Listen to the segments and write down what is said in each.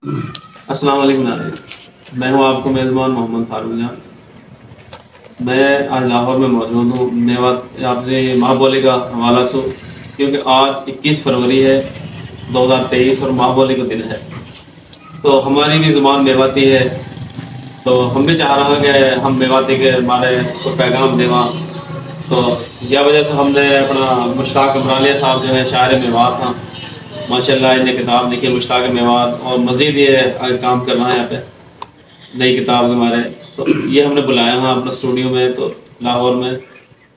السلام علیکم ناظرین، میں ہوں آپ کو میزبان محمد فاروق جان۔ میں آج لاہور میں موجود ہوں۔ میوات آپ نے ماں بولی کا حوالہ سو، کیونکہ آج 21 فروری ہے 2023 اور ماں بولی کا دن ہے، تو ہماری بھی زبان میواتی ہے، تو ہم بھی چاہ رہے ہیں کہ ہم میواتی کے ہمارے کو پیغام دیوا، تو یہ وجہ سے ہم نے اپنا مشتاق عمرانیہ صاحب جو ہے شاعر میوات ہیں، ماشاء اللہ انہیں کتاب لکھی مشتاق میوات، اور مزید یہ کام کر رہا ہے یہاں پہ نئی کتاب ہمارے، تو یہ ہم نے بلایا ہاں اپنا اسٹوڈیو میں تو لاہور میں،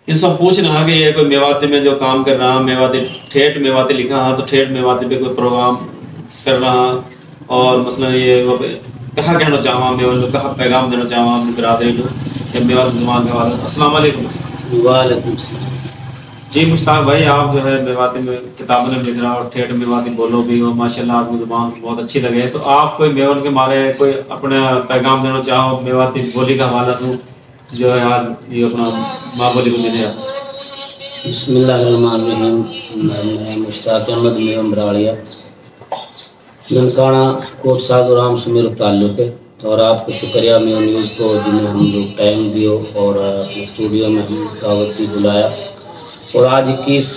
اس وقت پوچھ رہا کہ یہ کوئی میواتی میں جو کام کر رہا میواتی ٹھیٹ میواتی لکھا ہاں، تو ٹھیٹ میواتی پہ کوئی پروگرام کر رہا، اور مثلا یہ کہاں کہنا چاہوں میں کہاں پیغام دینا چاہوں اپنی برادری کو کہ میواتی زبان کے حوالے۔ السلام علیکم۔ وعلیکم السلام۔ جی مشتاق بھائی، آپ جو ہے میواتی میں کتابوں نے لکھ رہا اور ٹھیٹ میواتی بولو بھی ہو، ماشاء اللہ آپ کی زبان بہت اچھی لگے، تو آپ کوئی میون کے مارے کوئی اپنا پیغام دینا چاہو میواتی بولی کا حوالہ سو جو ہے آج یہ اپنا ماں بولی کو ملے آپ۔ بسم اللہ الرحمن الرحیم۔ میں مشتاق احمد میوم براڑیا ننکانہ کوٹ ساگرام سے میرا تعلق ہے، اور آپ کو شکریہ میو نیوز کو جنہیں ہم لوگ ٹائم دیو اور اپنے اسٹوڈیو میں ہم دعوت بھی بلایا، اور آج 21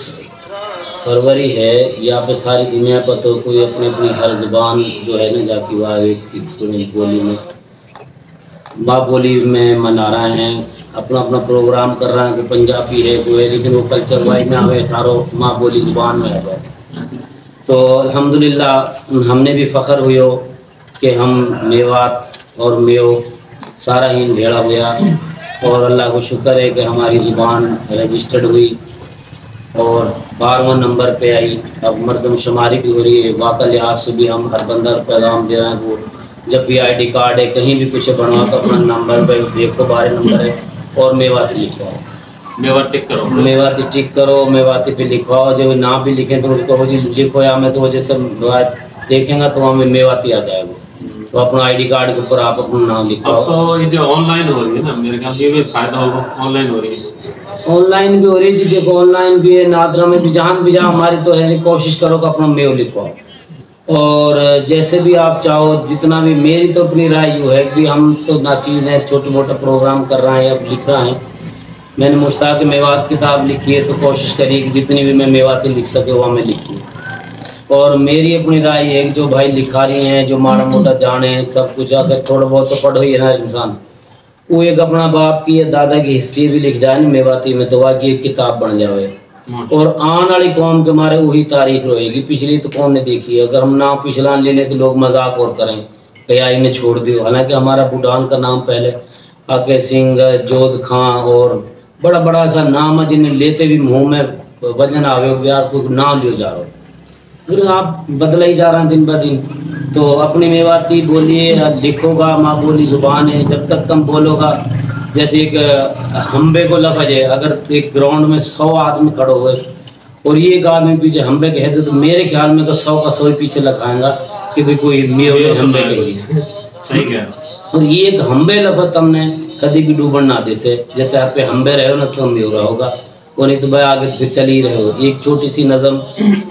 فروری ہے، یہاں پہ ساری دنیا پر تو کوئی اپنی اپنی ہر زبان جو ہے نا جا کی بولی میں ماں بولی میں منا رہے ہیں، اپنا اپنا پروگرام کر رہے ہیں، کوئی پنجابی ہے کوئی ہے، لیکن وہ کلچر وائز میں ہمیں ساروں ماں بولی زبان میں ہے۔ تو الحمدللہ ہم نے بھی فخر ہوئے کہ ہم میوات اور میو سارا ہی بھیڑا ہوا، اور اللہ کو شکر ہے کہ ہماری زبان رجسٹرڈ ہوئی اور 12واں نمبر پہ آئی، اب مردم شماری بھی ہو رہی ہے، واقع لحاظ سے بھی ہم ہر بندہ پیغام دے رہے ہیں، وہ جب بھی آئی ڈی کارڈ ہے کہیں بھی کچھ بنوا تو اپنا نمبر پہ دیکھو 12 نمبر ہے اور میواتی لکھواؤ، میواتی ٹک کرو، میواتی پہ لکھواؤ، جو نہ بھی لکھیں تو ان کو جی لکھو یا میں تو وجہ سے دیکھیں گا تو ہمیں میواتی آ جائے گا، تو اپنا آئی ڈی کارڈ کے اوپر آپ اپنا نام لکھواؤ۔ اب تو یہ جو آن لائن ہو رہی ہے نا، میرے خیال سے یہ بھی فائدہ ہوگا، آن لائن ہو رہی ہے، آن لائن بھی ہو رہی ہے جی، دیکھو آن لائن بھی ہے، نادرا میں بھی جہاں بھی جہاں ہماری تو ہے کوشش کرو کہ اپنا میو لکھواؤ، اور جیسے بھی آپ چاہو جتنا بھی، میری تو اپنی رائے جو ہے کہ ہم تو ناچیز ہیں، چھوٹا موٹا پروگرام کر رہے ہیں، اب لکھ رہے ہیں، میں نے مشتاق میوات کتاب لکھی ہے تو کوشش کری کہ جتنی بھی میں میواتی لکھ سکے وہ ہمیں لکھی، اور میری اپنی رائے ہے کہ جو بھائی لکھا رہی ہیں جو ماڑا موٹا جانے سب کچھ اگر تھوڑا بہت تو پڑھو ہی ہے نا انسان، وہ ایک اپنا باپ کی یا دادا کی ہسٹری بھی لکھ جائے نا میواتی میں، دعا کی ایک کتاب بن جاوے، اور آن والی قوم کے مارے وہی تاریخ رہے گی، پچھلی تو کون نے دیکھی ہے، اگر ہم نام پچھلا لے لیں تو لوگ مذاق اور کریں کہ آئی نے چھوڑ دیو، حالانکہ ہمارا بوڈان کا نام پہلے آکے سنگھ، جود خان اور بڑا بڑا ایسا نام ہے جنہیں لیتے بھی منہ میں وجن آوے ہو یار کوئی نام لیو جا رہا ہو، پھر آپ بدلا ہی جا رہا ہیں دن بہ دن، تو اپنی میواتی بولیے لکھو گا، ماں بولی زبان ہے، جب تک تم بولو گا، جیسے ایک ہمبے کو لفظ ہے، اگر ایک گراؤنڈ میں 100 آدمی کھڑے ہوئے اور یہ ایک آدمی پیچھے ہمبے کہہ دے تو میرے خیال میں تو 100 کا 100 ہی پیچھے لگائیں گا کہ بھی کوئی میو ہمبے کہی، صحیح کہہ، اور یہ ایک ہمبے لفظ تم نے کدی بھی ڈوبن نہ دے سے، جب تک پہ ہمبے رہے ہو نا تو میو رہا ہوگا، اور نہیں تو بھائی آگے پھر چل ہی رہے ہو۔ ایک چھوٹی سی نظم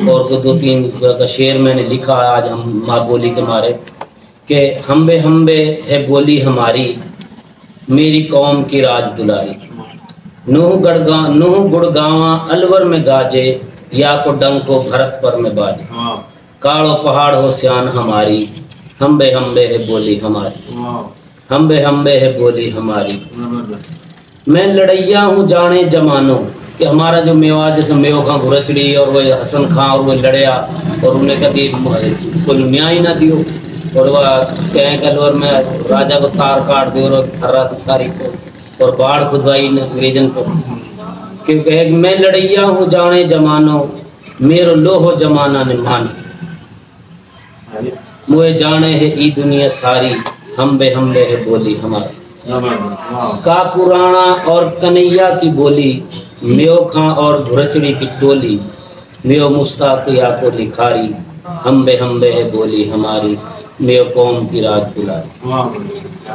اور تو 2-3 کا شعر میں نے لکھا آج ہم ماں بولی کے مارے کہ ہمبے ہمبے ہے بولی ہماری، میری قوم کی راج دلاری، نوح گڑگاواں الور میں گاجے، یا کو ڈنگ کو بھرت پر میں باجے، کاڑو پہاڑ ہو سیان ہماری، ہمبے ہمبے ہے بولی ہماری، ہمبے ہمبے ہے بولی ہماری، میں لڑیا ہوں جانے جمانوں، کہ ہمارا جو میوات جیسے میو خاں گھرچڑی اور وہ حسن خان اور وہ لڑیا اور انہیں کبھی کوئی میاں ہی نہ دیو، اور وہ کہیں کہ الور میں راجہ کو تار کاٹ دیو اور تھرا ساری کو اور باڑ خدوائی ریجن کو، کہ میں لڑیا ہوں جانے جمانوں، میرو لوہو جمانہ نے مانی، موئے جانے ہے ای دنیا ساری، ہمبے ہمبے ہے بولی ہماری، کا پرانا اور کنیا کی بولی، میو کھاں اور گھرچڑی کی ٹولی، میو مستاقیہ کو لکھاری، ہمبے ہمبے ہے بولی ہماری، میو قوم کی راج دلاری۔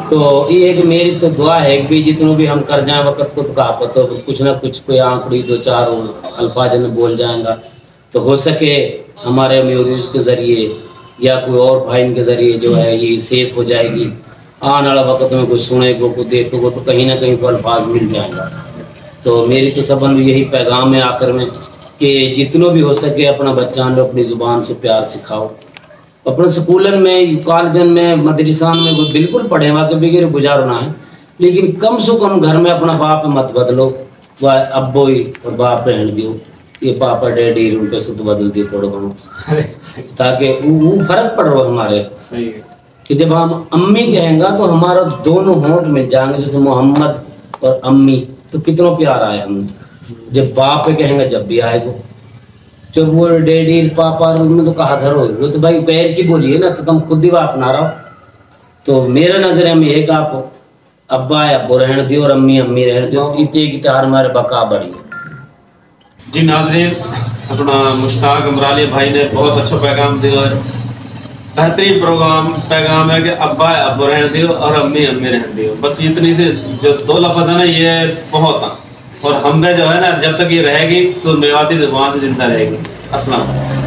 تو یہ ایک میری تو دعا ہے کہ جتنوں بھی ہم کر جائیں وقت کو تو کہا پتہ کچھ نہ کچھ کوئی آنکڑی 2-4 الفاظ میں بول جائیں گا، تو ہو سکے ہمارے میوریوز کے ذریعے یا کوئی اور بھائی کے ذریعے جو ہے یہ سیف ہو جائے گی. آنے والا وقت میں کوئی سنے گا کوئی دیکھے گا تو کہیں نہ کہیں کو الفاظ مل جائیں گا. تو میری تو سبند یہی پیغام ہے آخر میں کہ جتنا بھی ہو سکے اپنا بچان کو اپنی زبان سے پیار سکھاؤ. اپنے سکولن میں کالجن میں مدرسان میں کوئی بالکل پڑھے ہوا کہ بغیر گزارنا ہے لیکن کم سے کم گھر میں اپنا باپ مت بدلو. وہ ابو ہی اور باپ رہن دیو یہ پاپا ڈیڈی ان پہ سے تو بدل دیے تھوڑا بہت تاکہ وہ فرق پڑ رہا ہے ہمارے. صحیح ہے کہ جب ہم امی کہیں گا تو ہمارا دونوں ہونٹ مل جائیں گے جیسے محمد اور امی تو کتنا پیار آیا ہم نے. جب باپ کہیں گا جب بھی آئے گا. جب وہ ڈیڈی پاپا میں تو کہا دھر ہو وہ تو بھائی پیر کی بولی ہے نا تو تم خود ہی باپ نہ رہو. تو میرا نظر میں یہ کہ آپ ابا ابو رہن دیو اور امی امی رہن دیو اتنے کی تہار ہمارے بقا بڑی. جی ناظرین اپنا مشتاق امرالی بھائی نے بہت اچھا پیغام دیا ہے. بہترین پیغام ہے کہ ابا ابو رہن دیو اور امی امی رہن دیو. بس اتنی سے جو دو لفظ ہیں نا یہ بہت ہیں اور ہم میں جو ہے نا جب تک یہ رہے گی تو میواتی زبان زندہ رہے گی. السلام.